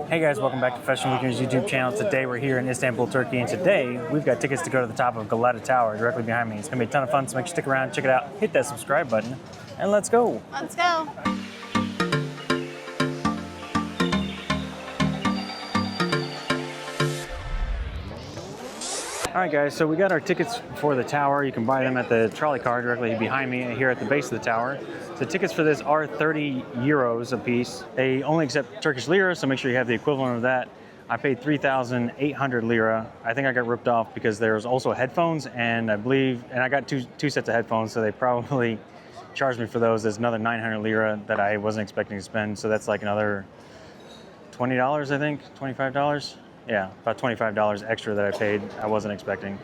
Hey guys, welcome back to Fashion Weekend's YouTube channel. Today we're here in Istanbul, Turkey, and today we've got tickets to go to the top of Galata Tower directly behind me. It's gonna be a ton of fun, so make sure you stick around, check it out, hit that subscribe button, and let's go. Let's go. All right guys, so we got our tickets for the tower. You can buy them at the trolley car directly behind me here at the base of the tower. The tickets for this are 30 euros a piece. They only accept Turkish lira, so make sure you have the equivalent of that. I paid 3,800 lira. I think I got ripped off because there was also headphones, and I got two sets of headphones, so they probably charged me for those. There's another 900 lira that I wasn't expecting to spend, so that's like another $20, I think, $25. Yeah, about $25 extra that I paid. I wasn't expecting.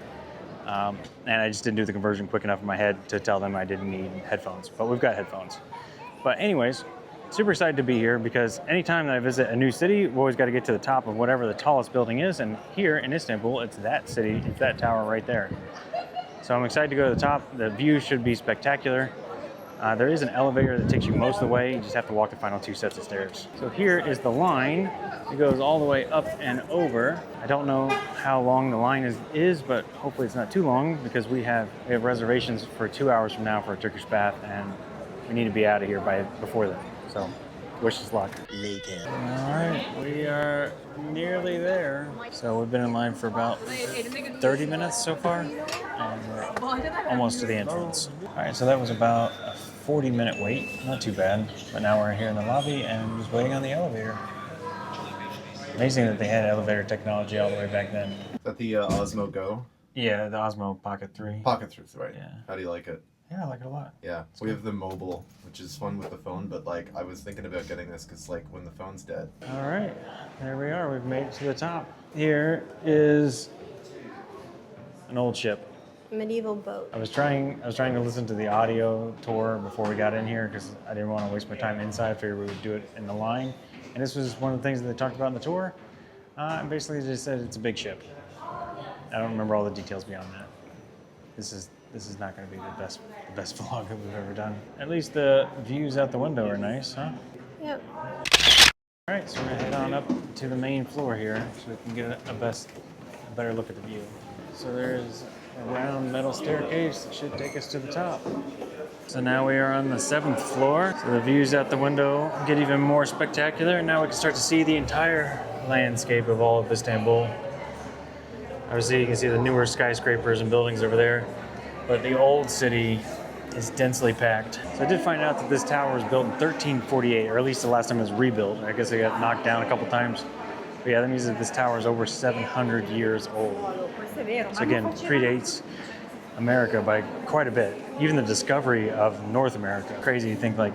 And I just didn't do the conversion quick enough in my head to tell them I didn't need headphones, but we've got headphones. But anyways, super excited to be here because anytime that I visit a new city, we've always got to get to the top of whatever the tallest building is. And here in Istanbul, it's that city, it's that tower right there. So I'm excited to go to the top. The view should be spectacular. There is an elevator that takes you most of the way. You just have to walk the final 2 sets of stairs. So here is the line. It goes all the way up and over. I don't know how long the line is, but hopefully it's not too long because we have reservations for 2 hours from now for a Turkish bath, and we need to be out of here before then. So wish us luck. Later. All right, we are nearly there. So we've been in line for about 30 minutes so far, and we're almost to the entrance. All right, so that was about a 40-minute wait. Not too bad, but now we're here in the lobby and just waiting on the elevator. Amazing that they had elevator technology all the way back then. Is that the Osmo Go? Yeah, the Osmo Pocket 3. Pocket 3, right. Yeah. How do you like it? Yeah, I like it a lot. Yeah, we have the mobile, which is fun with the phone, but like I was thinking about getting this because like when the phone's dead. All right, there we are. We've made it to the top. Here is an old ship. Medieval boat. I was trying to listen to the audio tour before we got in here because I didn't want to waste my time inside. I figured we would do it in the line. And this was one of the things that they talked about in the tour. And basically they just said it's a big ship. I don't remember all the details beyond that. This is not going to be the best vlog that we've ever done. At least the views out the window are nice, huh? Yep. All right, so we're gonna head on up to the main floor here so we can get a better look at the view. So there's a round metal staircase that should take us to the top. So now we are on the 7th floor. So the views out the window get even more spectacular. And now we can start to see the entire landscape of all of Istanbul. Obviously you can see the newer skyscrapers and buildings over there, but the old city is densely packed. So I did find out that this tower was built in 1348, or at least the last time it was rebuilt. I guess it got knocked down a couple times. But yeah, that means that this tower is over 700 years old. So again, predates America by quite a bit. Even the discovery of North America. Crazy to think like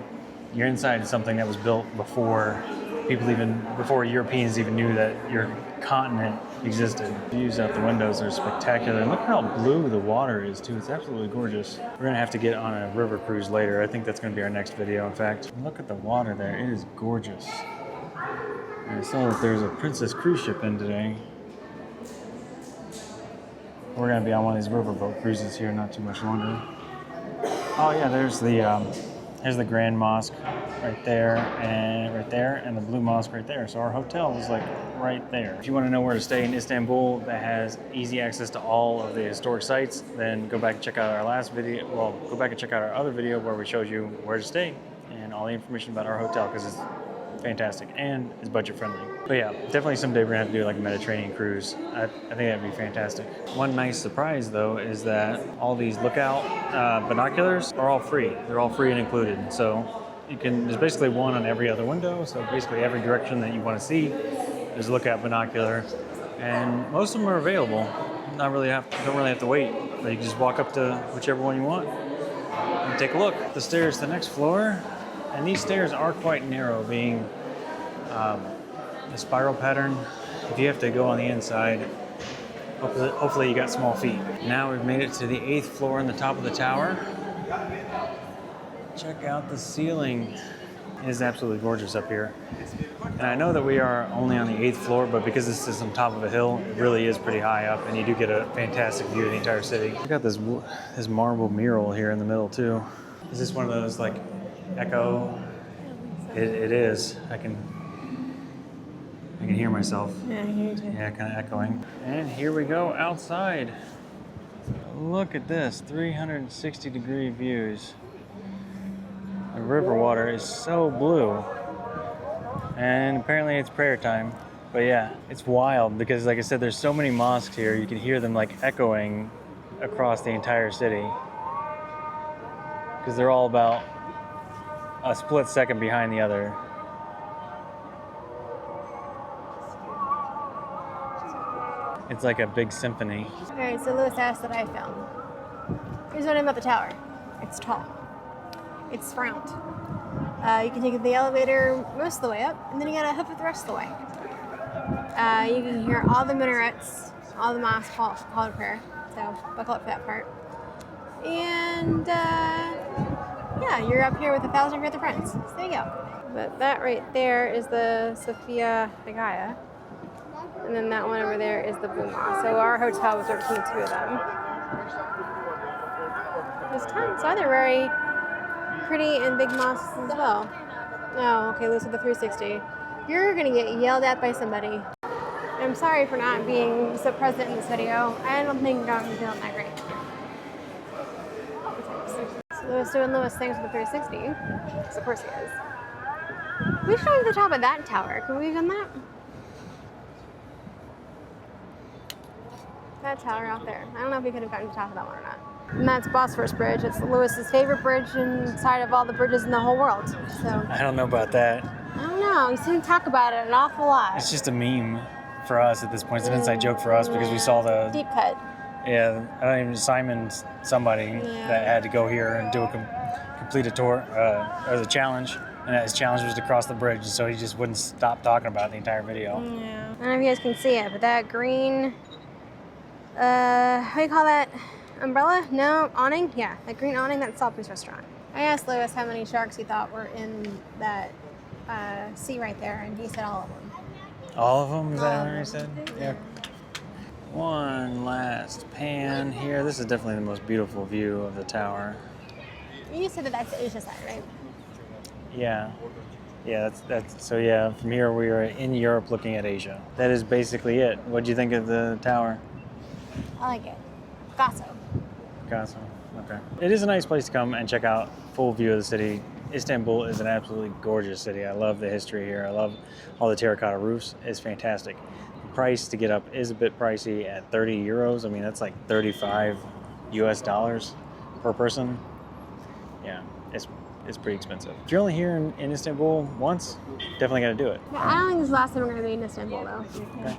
you're inside something that was built before Europeans even knew that your continent existed. Views out the windows are spectacular. And look how blue the water is too. It's absolutely gorgeous. We're gonna have to get on a river cruise later. I think that's gonna be our next video, in fact. Look at the water there, it is gorgeous. And I saw that there's a Princess cruise ship in today. We're gonna be on one of these riverboat cruises here not too much longer. Oh yeah, there's the Grand Mosque right there, and the Blue Mosque right there. So our hotel is like right there. If you want to know where to stay in Istanbul that has easy access to all of the historic sites, then go back and check out our last video. Well, go back and check out our other video where we showed you where to stay and all the information about our hotel because it's fantastic and it's budget friendly. But yeah, definitely someday we're gonna have to do like a Mediterranean cruise. I think that'd be fantastic. One nice surprise though is that all these lookout binoculars are all free. They're all free and included. So there's basically one on every other window. So basically every direction that you want to see, there's a lookout binocular, and most of them are available. Don't really have to wait. But you can just walk up to whichever one you want and take a look. The stairs to the next floor. And these stairs are quite narrow, being a spiral pattern. If you have to go on the inside, hopefully you got small feet. Now we've made it to the 8th floor on the top of the tower. Check out the ceiling. It is absolutely gorgeous up here. And I know that we are only on the 8th floor, but because this is on top of a hill, it really is pretty high up, and you do get a fantastic view of the entire city. Check out this marble mural here in the middle too. Is this one of those like, echo? It is. I can I can hear myself. Yeah, I hear you too. Yeah, kind of echoing. And here we go outside. Look at this, 360-degree views. The river water is so blue. And apparently it's prayer time. But yeah, it's wild because like I said, there's so many mosques here, you can hear them like echoing across the entire city. Because they're all about a split second behind the other. It's like a big symphony. Alright, so Lewis asked that I film. Here's what I know about the tower. It's tall. It's frowned. You can take the elevator most of the way up, and then you gotta hoof it the rest of the way. You can hear all the minarets, all the mosques call to prayer. So buckle up for that part. And yeah, you're up here with 1,000 of your other friends. So there you go. But that right there is the Sophia Hagaya. And then that one over there is the Blue Mosque. So our hotel was between two of them. This time, so they're very pretty and big mosques as well. Oh, okay, Lucy, the 360. You're gonna get yelled at by somebody. I'm sorry for not being so present in this video. I don't think I'm feeling that great. So Lewis doing Lewis things with the 360. Because of course he is. We should go to the top of that tower. Could we have done that? That tower out there. I don't know if we could have gotten to the top of that one or not. And that's Bosphorus Bridge. It's Lewis's favorite bridge inside of all the bridges in the whole world. So I don't know about that. I don't know. You seem to talk about it an awful lot. It's just a meme for us at this point. It's an inside joke for us because we saw the deep cut. Yeah, I don't even Simon somebody that had to go here and do a complete a tour or the challenge, and his challenge was to cross the bridge, so he just wouldn't stop talking about it the entire video. Yeah. I don't know if you guys can see it, but that green, how do you call that? Umbrella? No, awning? Yeah, that green awning, that's Saltby's restaurant. I asked Lewis how many sharks he thought were in that sea right there, and he said all of them. All of them? Is that what he said? Yeah. One last pan here. This is definitely the most beautiful view of the tower. You said that that's the Asia side, right? Yeah. Yeah, that's so yeah, from here we are in Europe looking at Asia. That is basically it. What do you think of the tower? I like it. Gasso. Gasso. Okay. It is a nice place to come and check out full view of the city. Istanbul is an absolutely gorgeous city. I love the history here. I love all the terracotta roofs. It's fantastic. The price to get up is a bit pricey at 30 euros. I mean, that's like 35 US dollars per person. Yeah, it's pretty expensive. If you're only here in Istanbul once, definitely got to do it. Yeah, I don't think this is the last time we're going to be in Istanbul, though. Okay.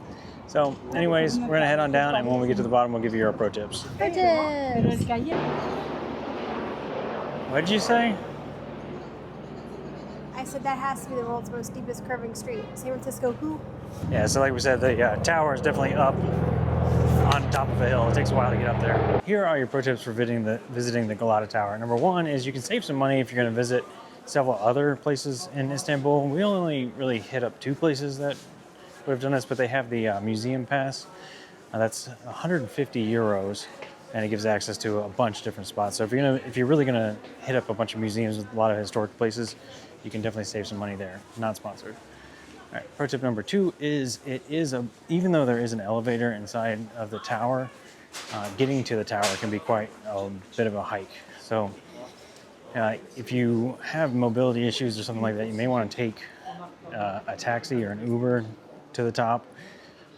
So, anyways, we're going to head on down, and when we get to the bottom, we'll give you our pro tips. Pro tips! What did you say? I said that has to be the world's most deepest curving street. San Francisco, who? Yeah, so like we said, the tower is definitely up on top of a hill. It takes a while to get up there. Here are your pro tips for visiting the Galata Tower. Number one is you can save some money if you're going to visit several other places in Istanbul. We only really hit up 2 places that would have done this, but they have the museum pass. That's 150 euros, and it gives access to a bunch of different spots. So if you're really gonna hit up a bunch of museums with a lot of historic places, you can definitely save some money there. Not sponsored. All right, pro tip number 2 is even though there is an elevator inside of the tower, getting to the tower can be quite a bit of a hike. So if you have mobility issues or something like that, you may want to take a taxi or an Uber to the top.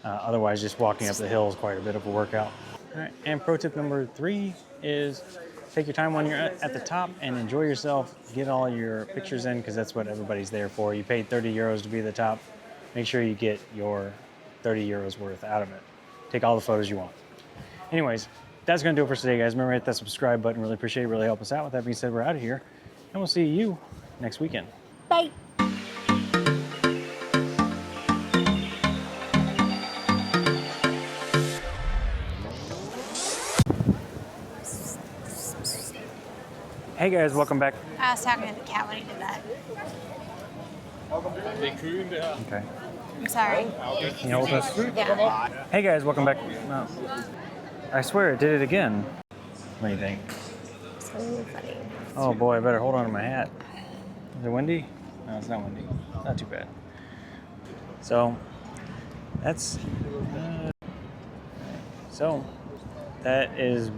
Otherwise, just walking up the hill is quite a bit of a workout. All right, and pro tip number 3 is take your time when you're at the top and enjoy yourself. Get all your pictures in because that's what everybody's there for. You paid 30 euros to be at the top. Make sure you get your 30 euros worth out of it. Take all the photos you want. Anyways, that's going to do it for today, guys. Remember to hit that subscribe button. Really appreciate it. Really help us out. With that being said, we're out of here. And we'll see you next weekend. Bye. Hey guys, welcome back. I was talking to the cat when he did that. Okay. I'm sorry. You know what this? Yeah. Hey guys, welcome back. No. I swear it did it again. What do you think? So funny. Oh boy, I better hold on to my hat. Is it windy? No, it's not windy. Not too bad. So, That's so that is